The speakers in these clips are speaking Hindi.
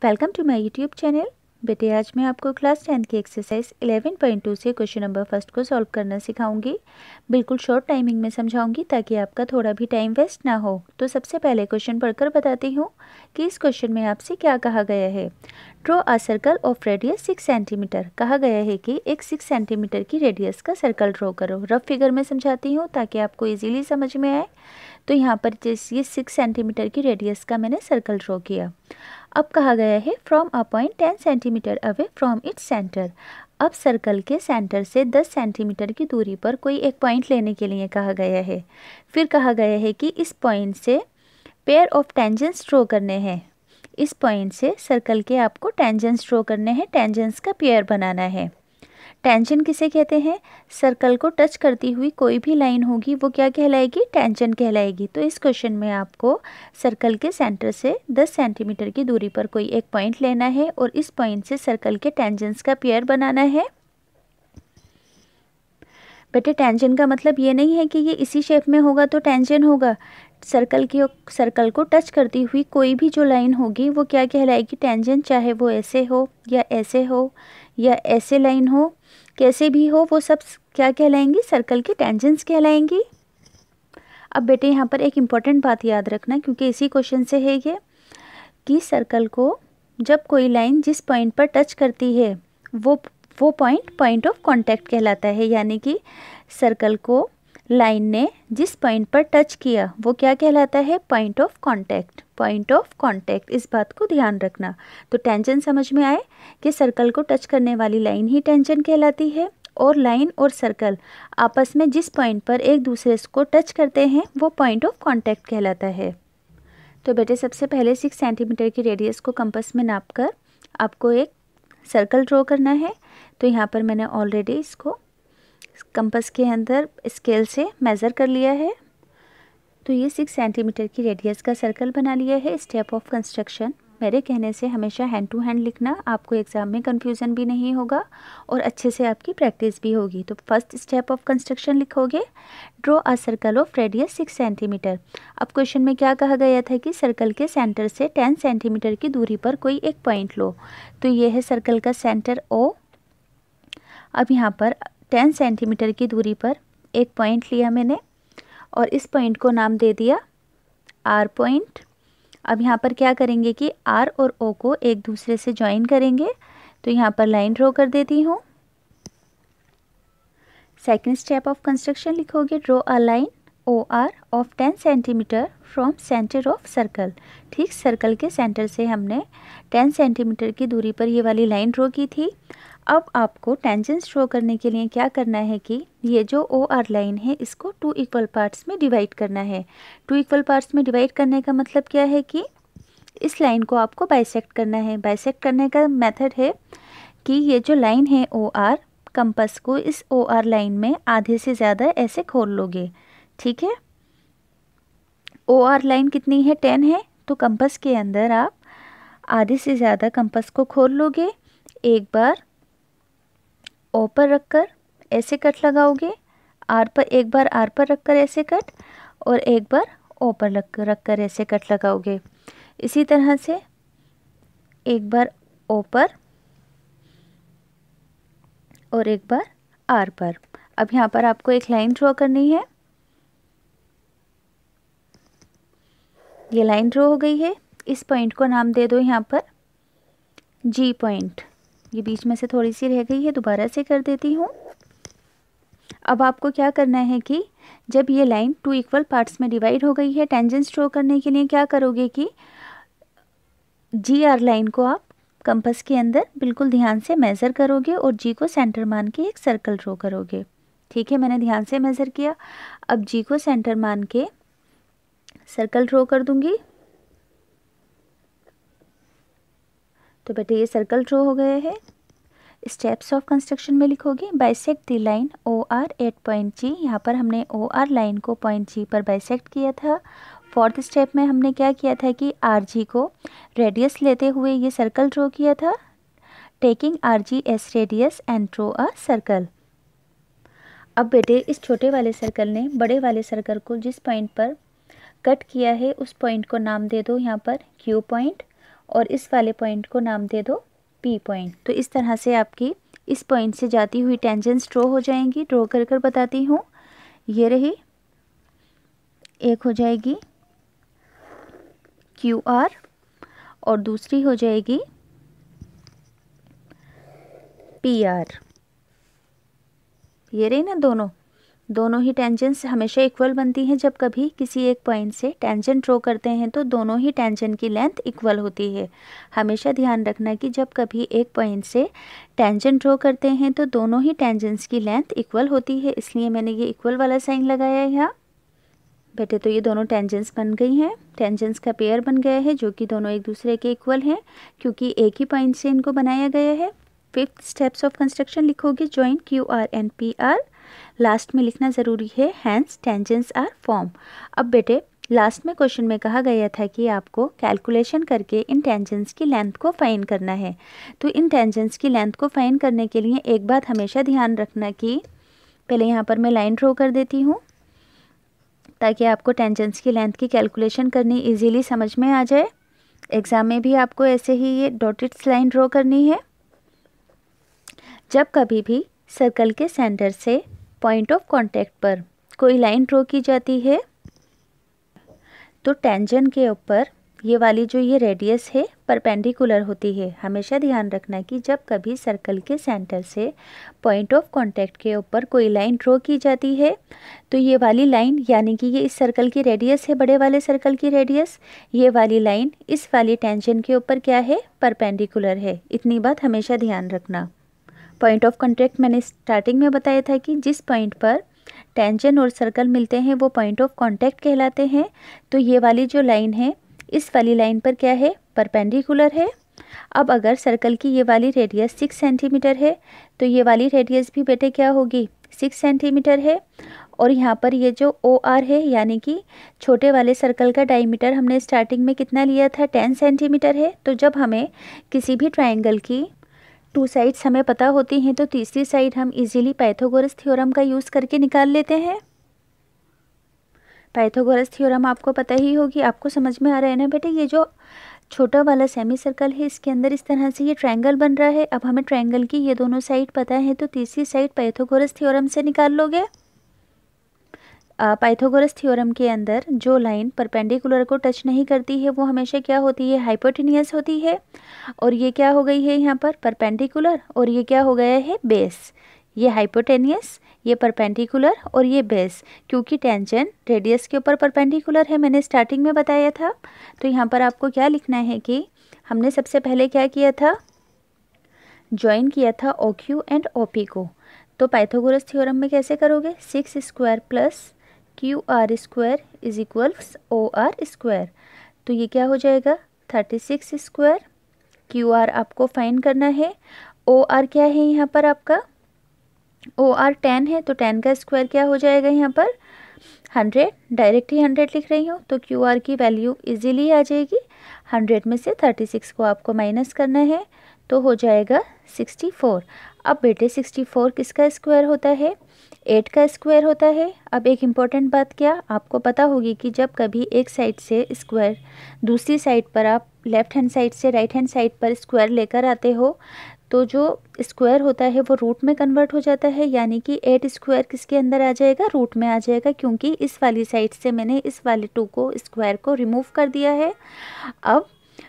Welcome to my YouTube channel. बेटे आज मैं आपको क्लास 10 की एक्सरसाइज 11.2 से क्वेश्चन नंबर फर्स्ट को सॉल्व करना सिखाऊंगी। बिल्कुल शॉर्ट टाइमिंग में समझाऊंगी ताकि आपका थोड़ा भी टाइम वेस्ट ना हो। तो सबसे पहले क्वेश्चन पढ़कर बताती हूँ कि इस क्वेश्चन में आपसे क्या कहा गया है। Draw a circle of radius 6 centimetre. कहा गया है कि एक 6 सेंटीमीटर की रेडियस का सर्कल ड्रॉ करो। रफ फिगर में समझाती हूँ ताकि आपको ईजिली समझ में आए। तो यहाँ पर जैसे ये 6 सेंटीमीटर की रेडियस का मैंने सर्कल ड्रॉ किया। अब कहा गया है from a point 10 centimetre away from its centre. अब सर्कल के सेंटर से 10 सेंटीमीटर की दूरी पर कोई एक पॉइंट लेने के लिए कहा गया है। फिर कहा गया है कि इस पॉइंट से पेयर ऑफ टेंजेंट्स ड्रॉ करने हैं। इस पॉइंट से सर्कल के आपको टेंजेंट्स ड्रॉ करने हैं, टेंजेंट्स का पेयर बनाना है। टेंजेंट किसे कहते हैं? सर्कल को टच करती हुई कोई भी लाइन होगी वो क्या कहलाएगी? टेंजेंट कहलाएगी। तो इस क्वेश्चन में आपको सर्कल के सेंटर से 10 सेंटीमीटर की दूरी पर कोई एक पॉइंट लेना है और इस पॉइंट से सर्कल के टेंजेंट्स का पेयर बनाना है। बेटे टेंजेंट का मतलब ये नहीं है कि ये इसी शेप में होगा तो टेंजेंट होगा। सर्कल को टच करती हुई कोई भी जो लाइन होगी वो क्या कहलाएगी? टेंजेंट। चाहे वो ऐसे हो या ऐसे हो या ऐसे लाइन हो, कैसे भी हो, वो सब क्या कहलाएंगी? सर्कल की टेंजेंट्स कहलाएंगी। अब बेटे यहाँ पर एक इम्पॉर्टेंट बात याद रखना, क्योंकि इसी क्वेश्चन से है ये, कि सर्कल को जब कोई लाइन जिस पॉइंट पर टच करती है वो पॉइंट ऑफ कांटेक्ट कहलाता है। यानी कि सर्कल को लाइन ने जिस पॉइंट पर टच किया वो क्या कहलाता है? Point of contact. Point of contact, इस बात को ध्यान रखना। तो टेंजेंट समझ में आए कि सर्कल को टच करने वाली लाइन ही टेंजेंट कहलाती है, और लाइन और सर्कल आपस में जिस पॉइंट पर एक दूसरे को टच करते हैं वो पॉइंट ऑफ कांटेक्ट कहलाता है। तो बेटे सबसे पहले 6 सेंटीमीटर की रेडियस को कंपास में नापकर आपको एक सर्कल ड्रॉ करना है। तो यहाँ पर मैंने ऑलरेडी इसको कंपास के अंदर स्केल से मेज़र कर लिया है। तो ये 6 सेंटीमीटर की रेडियस का सर्कल बना लिया है। स्टेप ऑफ कंस्ट्रक्शन मेरे कहने से हमेशा हैंड टू हैंड लिखना, आपको एग्जाम में कन्फ्यूज़न भी नहीं होगा और अच्छे से आपकी प्रैक्टिस भी होगी। तो फर्स्ट स्टेप ऑफ कंस्ट्रक्शन लिखोगे, draw a circle of radius 6 centimetre. अब क्वेश्चन में क्या कहा गया था कि सर्कल के सेंटर से 10 सेंटीमीटर की दूरी पर कोई एक पॉइंट लो। तो ये है सर्कल का सेंटर O। अब यहाँ पर 10 सेंटीमीटर की दूरी पर एक पॉइंट लिया मैंने और इस पॉइंट को नाम दे दिया R पॉइंट। अब यहाँ पर क्या करेंगे कि R और O को एक दूसरे से ज्वाइन करेंगे। तो यहाँ पर लाइन ड्रॉ कर देती हूँ। सेकेंड स्टेप ऑफ कंस्ट्रक्शन लिखोगे, draw a line OR of 10 centimetre from centre of circle. ठीक सर्कल के सेंटर से हमने 10 सेंटीमीटर की दूरी पर ये वाली लाइन ड्रॉ की थी। अब आपको टेंजेंट्स ड्रॉ करने के लिए क्या करना है कि ये जो OR लाइन है इसको 2 इक्वल पार्ट्स में डिवाइड करना है। 2 इक्वल पार्ट्स में डिवाइड करने का मतलब क्या है कि इस लाइन को आपको बाइसेक्ट करना है। बाइसेक्ट करने का मेथड है कि ये जो लाइन है OR, कंपास को इस OR लाइन में आधे से ज़्यादा ऐसे खोल लोगे। ठीक है, OR लाइन कितनी है? 10 है। तो कंपास के अंदर आप आधे से ज़्यादा कंपास को खोल लोगे। एक बार O पर रखकर ऐसे कट लगाओगे, R पर एक बार R पर रखकर ऐसे कट, और एक बार O पर रखकर ऐसे कट लगाओगे। इसी तरह से एक बार O पर और एक बार R पर। अब यहाँ पर आपको एक लाइन ड्रॉ करनी है। ये लाइन ड्रॉ हो गई है। इस पॉइंट को नाम दे दो यहाँ पर G पॉइंट। ये बीच में से थोड़ी सी रह गई है, दोबारा से कर देती हूँ। अब आपको क्या करना है कि जब ये लाइन 2 इक्वल पार्ट्स में डिवाइड हो गई है, टेंजेंट्स ड्रॉ करने के लिए क्या करोगे कि GR लाइन को आप कंपास के अंदर बिल्कुल ध्यान से मेज़र करोगे और G को सेंटर मान के एक सर्कल ड्रॉ करोगे। ठीक है, मैंने ध्यान से मेज़र किया। अब G को सेंटर मान के सर्कल ड्रॉ कर दूंगी। तो बेटे ये सर्कल ड्रॉ हो गया है। स्टेप्स ऑफ कंस्ट्रक्शन में लिखोगे, bisect the line OR at point G। यहाँ पर हमने OR लाइन को पॉइंट G पर बाइसेक्ट किया था। फोर्थ स्टेप में हमने क्या किया था कि RG को रेडियस लेते हुए ये सर्कल ड्रॉ किया था। Taking RG S radius and draw a circle. अब बेटे इस छोटे वाले सर्कल ने बड़े वाले सर्कल को जिस पॉइंट पर कट किया है उस पॉइंट को नाम दे दो यहाँ पर Q पॉइंट, और इस वाले पॉइंट को नाम दे दो P पॉइंट। तो इस तरह से आपकी इस पॉइंट से जाती हुई टेंजेंट्स ड्रॉ हो जाएंगी। ड्रॉ कर कर बताती हूँ। ये रही, एक हो जाएगी QR और दूसरी हो जाएगी PR। ये रही ना, दोनों ही टेंजेंट्स हमेशा इक्वल बनती हैं। जब कभी किसी एक पॉइंट से टेंजेंट ड्रॉ करते हैं तो दोनों ही टेंजेंट की लेंथ इक्वल होती है। हमेशा ध्यान रखना कि जब कभी एक पॉइंट से टेंजेंट ड्रॉ करते हैं तो दोनों ही टेंजेंट्स की लेंथ इक्वल होती है, इसलिए मैंने ये इक्वल वाला साइन लगाया है यहाँ। बेटे तो ये दोनों टेंजेंट्स बन गई हैं, टेंजेंट्स का पेयर बन गया है जो कि दोनों एक दूसरे के इक्वल हैं क्योंकि एक ही पॉइंट से इनको बनाया गया है। 5th स्टेप्स ऑफ कंस्ट्रक्शन लिखोगे, join QR and PR। Last में लिखना ज़रूरी है, हैंस टेंजेंट्स आर फॉर्म। अब बेटे लास्ट में क्वेश्चन में कहा गया था कि आपको कैलकुलेशन करके इन टेंजेंट्स की लेंथ को फाइंड करना है। तो इन टेंजेंट्स की लेंथ को फाइंड करने के लिए एक बात हमेशा ध्यान रखना कि पहले यहाँ पर मैं लाइन ड्रॉ कर देती हूँ ताकि आपको टेंजेंट्स की लेंथ की कैलकुलेशन करनी इजीली समझ में आ जाए। एग्ज़ाम में भी आपको ऐसे ही ये डॉटेड लाइन ड्रॉ करनी है। जब कभी भी सर्कल के सेंटर से पॉइंट ऑफ कांटेक्ट पर कोई लाइन ड्रॉ की जाती है तो टेंजेंट के ऊपर ये वाली जो ये रेडियस है परपेंडिकुलर होती है। हमेशा ध्यान रखना कि जब कभी सर्कल के सेंटर से पॉइंट ऑफ कांटेक्ट के ऊपर कोई लाइन ड्रॉ की जाती है तो ये वाली लाइन, यानी कि ये इस सर्कल की रेडियस है, बड़े वाले सर्कल की रेडियस, ये वाली लाइन इस वाली टेंजेंट के ऊपर क्या है, परपेंडिकुलर है। इतनी बात हमेशा ध्यान रखना। पॉइंट ऑफ कांटेक्ट मैंने स्टार्टिंग में बताया था कि जिस पॉइंट पर टेंजेंट और सर्कल मिलते हैं वो पॉइंट ऑफ कांटेक्ट कहलाते हैं। तो ये वाली जो लाइन है इस वाली लाइन पर क्या है, परपेंडिकुलर है। अब अगर सर्कल की ये वाली रेडियस 6 सेंटीमीटर है तो ये वाली रेडियस भी बेटे क्या होगी, 6 सेंटीमीटर है। और यहाँ पर ये जो OR है यानी कि छोटे वाले सर्कल का डायमीटर हमने स्टार्टिंग में कितना लिया था, 10 सेंटीमीटर है। तो जब हमें किसी भी ट्राइंगल की 2 साइड्स हमें पता होती हैं तो तीसरी साइड हम इजीली पाइथागोरस थ्योरम का यूज़ करके निकाल लेते हैं। पाइथागोरस थ्योरम आपको पता ही होगी, आपको समझ में आ रहा है ना बेटे। ये जो छोटा वाला सेमी सर्कल है इसके अंदर इस तरह से ये ट्रायंगल बन रहा है। अब हमें ट्रायंगल की ये दोनों साइड पता है तो तीसरी साइड पाइथागोरस थ्योरम से निकाल लोगे। पाइथागोरस थ्योरम के अंदर जो लाइन परपेंडिकुलर को टच नहीं करती है वो हमेशा क्या होती है, हाइपोटेनियस होती है। और ये क्या हो गई है यहाँ पर, परपेंडिकुलर, और ये क्या हो गया है, बेस। ये हाइपोटेनियस, ये परपेंडिकुलर और ये बेस, क्योंकि टेंजेंट रेडियस के ऊपर परपेंडिकुलर है, मैंने स्टार्टिंग में बताया था। तो यहाँ पर आपको क्या लिखना है कि हमने सबसे पहले क्या किया था, ज्वाइन किया था OQ एंड OP को। तो पाइथागोरस थ्योरम में कैसे करोगे, 6 square plus QR square is equals OR square. तो ये क्या हो जाएगा, 36 स्क्वायर। QR आपको फाइंड करना है। OR क्या है यहाँ पर आपका, OR 10 है तो 10 का स्क्वायर क्या हो जाएगा यहाँ पर 100। डायरेक्ट ही 100 लिख रही हूँ तो QR की वैल्यू इजीली आ जाएगी। 100 में से 36 को आपको माइनस करना है तो हो जाएगा 64। अब बेटे 64 किसका स्क्वायर होता है, 8 का स्क्वायर होता है। अब एक इम्पॉर्टेंट बात क्या आपको पता होगी कि जब कभी एक साइड से स्क्वायर दूसरी साइड पर आप लेफ़्ट हैंड साइड से राइट हैंड साइड पर स्क्वायर लेकर आते हो तो जो स्क्वायर होता है वो रूट में कन्वर्ट हो जाता है, यानी कि 8 स्क्वायर किसके अंदर आ जाएगा, रूट में आ जाएगा, क्योंकि इस वाली साइड से मैंने इस वाले 2 को स्क्वायर को रिमूव कर दिया है। अब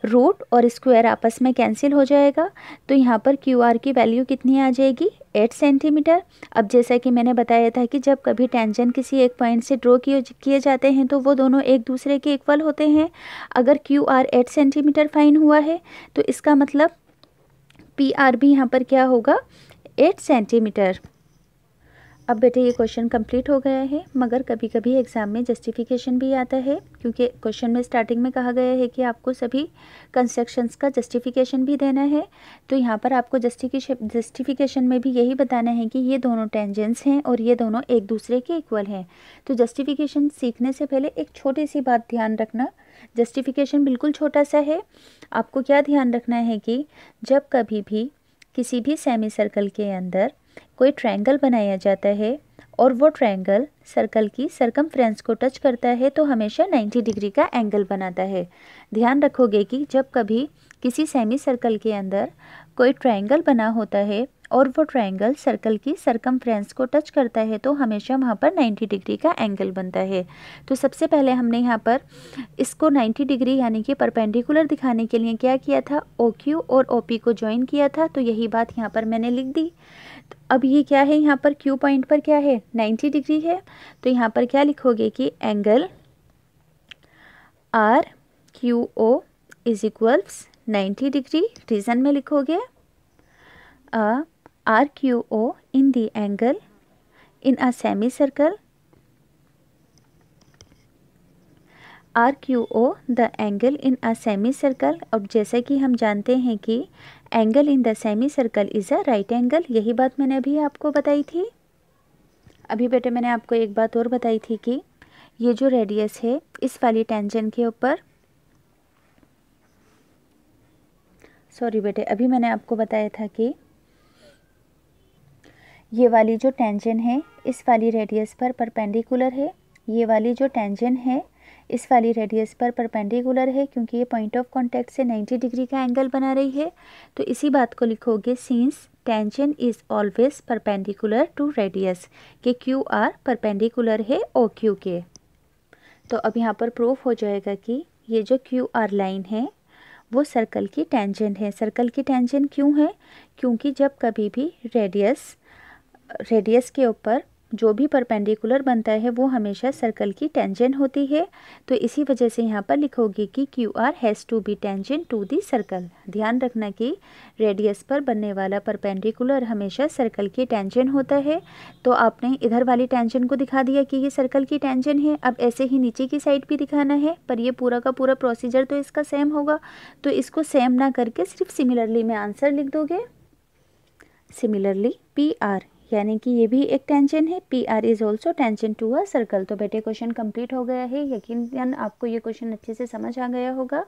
रूट और स्क्वायर आपस में कैंसिल हो जाएगा तो यहाँ पर QR की वैल्यू कितनी आ जाएगी, 8 सेंटीमीटर। अब जैसा कि मैंने बताया था कि जब कभी टेंजेंट किसी एक पॉइंट से ड्रॉ किए जाते हैं तो वो दोनों एक दूसरे के इक्वल होते हैं। अगर QR 8 सेंटीमीटर फाइन हुआ है तो इसका मतलब PR भी यहाँ पर क्या होगा, 8 सेंटीमीटर। अब बेटे ये क्वेश्चन कंप्लीट हो गया है, मगर कभी कभी एग्ज़ाम में जस्टिफिकेशन भी आता है, क्योंकि क्वेश्चन में स्टार्टिंग में कहा गया है कि आपको सभी कंस्ट्रक्शंस का जस्टिफिकेशन भी देना है। तो यहाँ पर आपको जस्टिफिकेशन में भी यही बताना है कि ये दोनों टेंजेंट्स हैं और ये दोनों एक दूसरे के इक्वल हैं। तो जस्टिफिकेशन सीखने से पहले एक छोटी सी बात ध्यान रखना, जस्टिफिकेशन बिल्कुल छोटा सा है। आपको क्या ध्यान रखना है कि जब कभी भी किसी भी सेमी सर्कल के अंदर कोई ट्रायंगल बनाया जाता है और वो ट्रायंगल सर्कल की सरकमफ्रेंस को टच करता है तो हमेशा 90 डिग्री का एंगल बनाता है। ध्यान रखोगे कि जब कभी किसी सेमी सर्कल के अंदर कोई ट्रायंगल बना होता है और वो ट्रायंगल सर्कल की सरकमफ्रेंस को टच करता है तो हमेशा वहाँ पर 90 डिग्री का एंगल बनता है। तो सबसे पहले हमने यहाँ पर इसको 90 डिग्री यानी कि परपेंडिकुलर दिखाने के लिए क्या किया था, OQ और OP को ज्वाइन किया था। तो यही बात यहाँ पर मैंने लिख दी। तो अब ये क्या है, यहाँ पर Q पॉइंट पर क्या है, 90 डिग्री है। तो यहाँ पर क्या लिखोगे कि angle RQO is equals 90 degree. Reason में लिखोगे RQO in the angle in a semicircle, RQO the angle in a semicircle। अब जैसे कि हम जानते हैं कि angle in the semicircle is a right angle, यही बात मैंने अभी आपको बताई थी। अभी बेटे मैंने आपको एक बात और बताई थी कि ये जो रेडियस है इस वाली टेंजेंट के ऊपर, सॉरी बेटे, अभी मैंने आपको बताया था कि ये वाली जो टेंजेंट है इस वाली रेडियस पर परपेंडिकुलर है, ये वाली जो टेंजेंट है इस वाली रेडियस पर परपेंडिकुलर है, क्योंकि ये पॉइंट ऑफ कांटेक्ट से 90 डिग्री का एंगल बना रही है। तो इसी बात को लिखोगे since tangent is always perpendicular to radius, कि QR परपेंडिकुलर है OQ के। तो अब यहाँ पर प्रूफ हो जाएगा कि ये जो QR लाइन है वो सर्कल की टेंजेंट है। सर्कल की टेंजेंट क्यों है, क्योंकि जब कभी भी रेडियस के ऊपर जो भी परपेंडिकुलर बनता है वो हमेशा सर्कल की टेंजेंट होती है। तो इसी वजह से यहाँ पर लिखोगे कि QR has to be tangent to the circle. ध्यान रखना कि रेडियस पर बनने वाला परपेंडिकुलर हमेशा सर्कल की टेंजेंट होता है। तो आपने इधर वाली टेंजेंट को दिखा दिया कि ये सर्कल की टेंजेंट है। अब ऐसे ही नीचे की साइड भी दिखाना है, पर ये पूरा का पूरा प्रोसीजर तो इसका सेम होगा। तो इसको सेम ना करके सिर्फ सिमिलरली में आंसर लिख दोगे। सिमिलरली PR यानी कि ये भी एक टेंजेंट है, PR is also tangent to a circle. तो बेटे क्वेश्चन कंप्लीट हो गया है। यकीनन आपको ये क्वेश्चन अच्छे से समझ आ गया होगा।